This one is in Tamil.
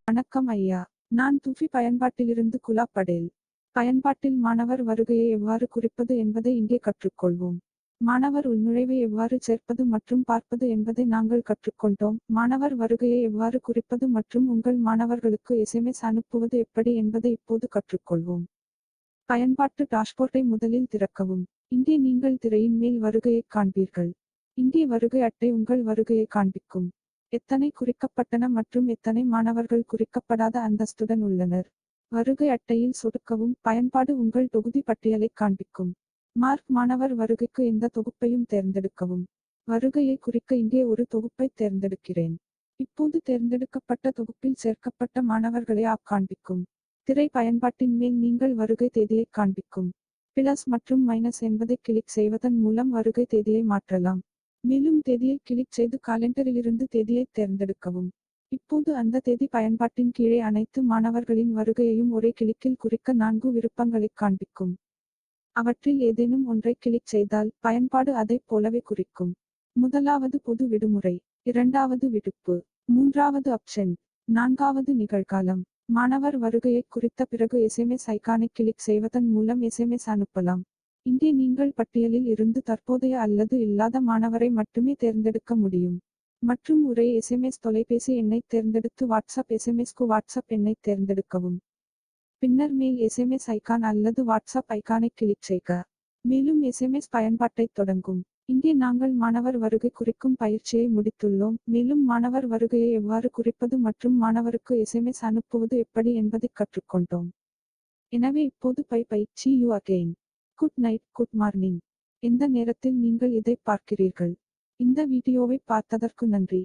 வணக்கம் ஐயா. நான் துஃபி பயன்பாட்டிலிருந்து குலா படேல். பயன்பாட்டில் மாணவர் வருகையை எவ்வாறு குறிப்பது என்பதை இங்கே கற்றுக்கொள்வோம். மாணவர் உள்நுழைவை எவ்வாறு சேர்ப்பது மற்றும் பார்ப்பது என்பதை நாங்கள் கற்றுக்கொண்டோம். மாணவர் வருகையை எவ்வாறு குறிப்பது மற்றும் உங்கள் மாணவர்களுக்கு எஸ்எம்எஸ் அனுப்புவது எப்படி என்பதை இப்போது கற்றுக்கொள்வோம். பயன்பாட்டு டாஷ்போர்டை முதலில் திறக்கவும். இங்கே நீங்கள் திரையின் மேல் வருகையைக் காண்பீர்கள். இங்கே வருகை அட்டை உங்கள் வருகையை காண்பிக்கும். எத்தனை குறிக்கப்பட்டன மற்றும் எத்தனை மாணவர்கள் குறிக்கப்படாத அந்தஸ்துடன் உள்ளனர். வருகை அட்டையில் சொடுக்கவும். பயன்பாடு உங்கள் தொகுதி பட்டியலைக் காண்பிக்கும். மார்க் மாணவர் வருகைக்கு எந்த தொகுப்பையும் தேர்ந்தெடுக்கவும். வருகையை குறிக்க இங்கே ஒரு தொகுப்பைத் தேர்ந்தெடுக்கிறேன். இப்போது தேர்ந்தெடுக்கப்பட்ட தொகுப்பில் சேர்க்கப்பட்ட மாணவர்களை காண்பிக்கும். திரை பயன்பாட்டின் மேல் நீங்கள் வருகை தேதியைக் காண்பிக்கும். பிளஸ் மற்றும் மைனஸ் என்பதை கிளிக் செய்வதன் மூலம் வருகை தேதியை மாற்றலாம். மேலும் தேதியை கிளிக் செய்து காலண்டரிலிருந்து தேதியை தேர்ந்தெடுக்கவும். இப்போது அந்த தேதி பயன்பாட்டின் கீழே அனைத்து மாணவர்களின் வருகையையும் ஒரே கிளிக்கில் குறிக்க 4 விருப்பங்களைக் காண்பிக்கும். அவற்றில் ஏதேனும் ஒன்றை கிளிக் செய்தால் பயன்பாடு அதைப் போலவே குறிக்கும். முதலாவது பொது விடுமுறை, இரண்டாவது விடுப்பு, மூன்றாவது அப்சென்ட், நான்காவது நிகழ்காலம். மாணவர் வருகையை குறித்த பிறகு எஸ்எம்எஸ் ஐகானை கிளிக் செய்வதன் மூலம் எஸ்எம்எஸ் அனுப்பலாம். இங்கே நீங்கள் பட்டியலில் இருந்து தற்போதைய அல்லது இல்லாத மாணவரை மட்டுமே தேர்ந்தெடுக்க முடியும். மற்றும் உரை எஸ்எம்எஸ் தொலைபேசி எண்ணைத் தேர்ந்தெடுத்து வாட்ஸ்அப் எஸ்எம்எஸ்க்கு வாட்ஸ்அப் எண்ணைத் தேர்ந்தெடுக்கவும். பின்னர் மேல் எஸ்எம்எஸ் ஐகான் அல்லது வாட்ஸ்அப் ஐகானை கிளிக் செய்க. மேலும் எஸ்எம்எஸ் பயன்பாட்டைத் தொடங்கும். இங்கே நாங்கள் மாணவர் வருகை குறிக்கும் பயிற்சியை முடித்துள்ளோம். மேலும் மாணவர் வருகையை எவ்வாறு குறிப்பது மற்றும் மாணவருக்கு எஸ்எம்எஸ் அனுப்புவது எப்படி என்பதைக் கற்றுக்கொண்டோம். எனவே இப்போது see you again. Good night, good morning. எந்த நேரத்தில் நீங்கள் இதைப் பார்க்கிறீர்கள். இந்த வீடியோவை பார்த்ததற்கு நன்றி.